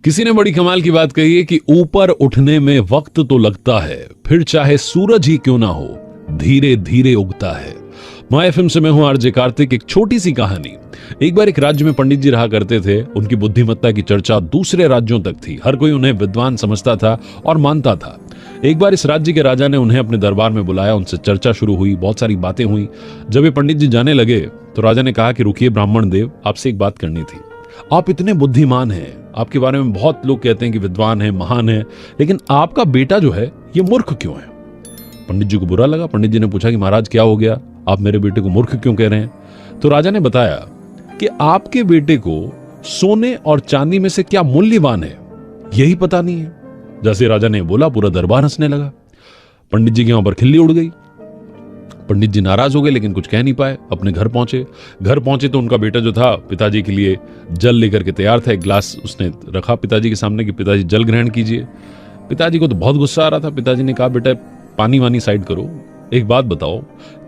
किसी ने बड़ी कमाल की बात कही है कि ऊपर उठने में वक्त तो लगता है, फिर चाहे सूरज ही क्यों ना हो, धीरे धीरे उगता है। माय एफएम से मैं हूं आरजे कार्तिक। एक छोटी सी कहानी। एक बार एक राज्य में पंडित जी रहा करते थे। उनकी बुद्धिमत्ता की चर्चा दूसरे राज्यों तक थी। हर कोई उन्हें विद्वान समझता था और मानता था। एक बार इस राज्य के राजा ने उन्हें अपने दरबार में बुलाया। उनसे चर्चा शुरू हुई, बहुत सारी बातें हुई। जब ये पंडित जी जाने लगे तो राजा ने कहा कि रुकिए ब्राह्मण देव, आपसे एक बात करनी थी। आप इतने बुद्धिमान हैं, आपके बारे में बहुत लोग कहते हैं कि विद्वान है, महान है, लेकिन आपका बेटा जो है ये मूर्ख क्यों है? पंडित जी को बुरा लगा। पंडित जी ने पूछा कि महाराज क्या हो गया, आप मेरे बेटे को मूर्ख क्यों कह रहे हैं? तो राजा ने बताया कि आपके बेटे को सोने और चांदी में से क्या मूल्यवान है यही पता नहीं है। जैसे राजा ने बोला, पूरा दरबार हंसने लगा। पंडित जी के वहां पर खिल्ली उड़ गई। पंडित जी नाराज हो गए, लेकिन कुछ कह नहीं पाए। अपने घर पहुंचे तो उनका बेटा जो था पिताजी के लिए जल लेकर के तैयार था। एक गिलास उसने रखा पिताजी के सामने कि पिताजी जल ग्रहण कीजिए। पिताजी को तो बहुत गुस्सा आ रहा था। पिताजी ने कहा, बेटा पानी वानी साइड करो, एक बात बताओ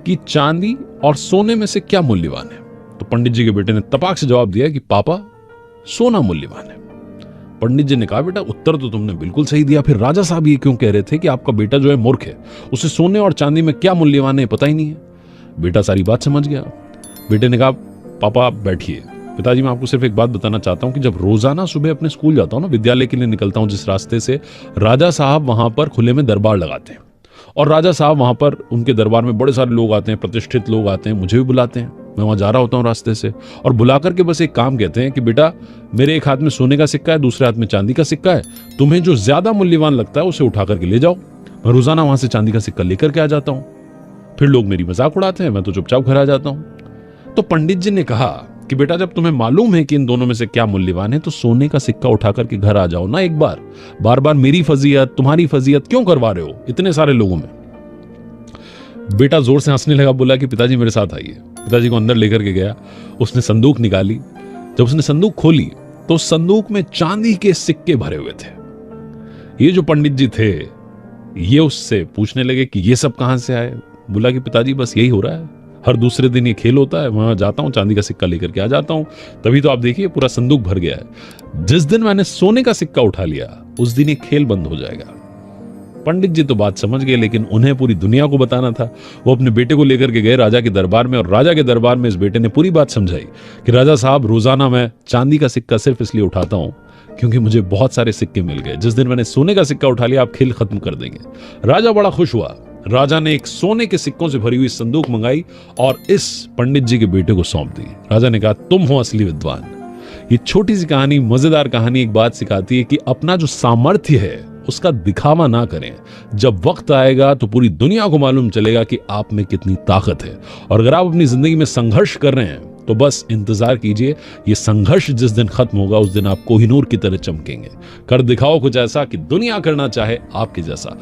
कि चांदी और सोने में से क्या मूल्यवान है? तो पंडित जी के बेटे ने तपाक से जवाब दिया कि पापा, सोना मूल्यवान है। पंडित जी ने कहा, बेटा उत्तर तो तुमने बिल्कुल सही दिया, फिर राजा साहब ये क्यों कह रहे थे कि आपका बेटा जो है मूर्ख है, उसे सोने और चांदी में क्या मूल्यवान है पता ही नहीं है? बेटा सारी बात समझ गया। बेटे ने कहा, पापा आप बैठिए। पिताजी, मैं आपको सिर्फ एक बात बताना चाहता हूं कि जब रोजाना सुबह अपने स्कूल जाता हूं ना, विद्यालय के लिए निकलता हूं जिस रास्ते से, राजा साहब वहां पर खुले में दरबार लगाते हैं। और राजा साहब वहां पर, उनके दरबार में बड़े सारे लोग आते हैं, प्रतिष्ठित लोग आते हैं, मुझे भी बुलाते हैं। मैं वहां जा रहा होता हूं रास्ते से, और बुला करके बस एक काम कहते हैं कि बेटा मेरे एक हाथ में सोने का सिक्का है, दूसरे हाथ में चांदी का सिक्का है, तुम्हें जो ज्यादा मूल्यवान लगता है उसे उठा करके ले जाओ। मैं रोजाना वहां से चांदी का सिक्का लेकर के आ जाता हूं। फिर लोग मेरी मजाक उड़ाते हैं, मैं तो चुपचाप घर आ जाता हूं। तो पंडित जी ने कहा कि बेटा जब तुम्हें मालूम है कि इन दोनों में से क्या मूल्यवान है, तो सोने का सिक्का उठा करके घर आ जाओ ना एक बार। बार बार मेरी फजीयत, तुम्हारी फजीयत क्यों करवा रहे हो इतने सारे लोगों में? बेटा जोर से हंसने लगा, बोला कि पिताजी मेरे साथ आइए। पिताजी को अंदर लेकर के गया। उसने संदूक निकाली। जब उसने संदूक खोली तो संदूक में चांदी के सिक्के भरे हुए थे। ये जो पंडित जी थे ये उससे पूछने लगे कि ये सब कहां से आए? बोला कि पिताजी बस यही हो रहा है, हर दूसरे दिन ये खेल होता है, वहां जाता हूं, चांदी का सिक्का लेकर के आ जाता हूं, तभी तो आप देखिए पूरा संदूक भर गया है। जिस दिन मैंने सोने का सिक्का उठा लिया उस दिन ये खेल बंद हो जाएगा। पंडित जी तो बात समझ गए, लेकिन उन्हें पूरी दुनिया को बताना था। वो अपने बेटे को लेकर के गए राजा के दरबार में, और राजा के दरबार में इस बेटे ने पूरी बात समझाई कि राजा साहब, रोजाना मैं चांदी का सिक्का सिर्फ इसलिए उठाता हूं क्योंकि मुझे बहुत सारे सिक्के मिल गए। जिस दिन मैंने सोने का सिक्का उठा लिया आप खेल खत्म कर देंगे। राजा बड़ा खुश हुआ। राजा ने एक सोने के सिक्कों से भरी हुई संदूक मंगाई और इस पंडित जी के बेटे को सौंप दी। राजा ने कहा, तुम हो असली विद्वान। ये छोटी सी कहानी, मजेदार कहानी एक बात सिखाती है कि अपना जो सामर्थ्य है उसका दिखावा ना करें। जब वक्त आएगा तो पूरी दुनिया को मालूम चलेगा कि आप में कितनी ताकत है। और अगर आप अपनी जिंदगी में संघर्ष कर रहे हैं तो बस इंतजार कीजिए, ये संघर्ष जिस दिन खत्म होगा उस दिन आप कोहिनूर की तरह चमकेंगे। कर दिखाओ कुछ ऐसा कि दुनिया करना चाहे आपके जैसा।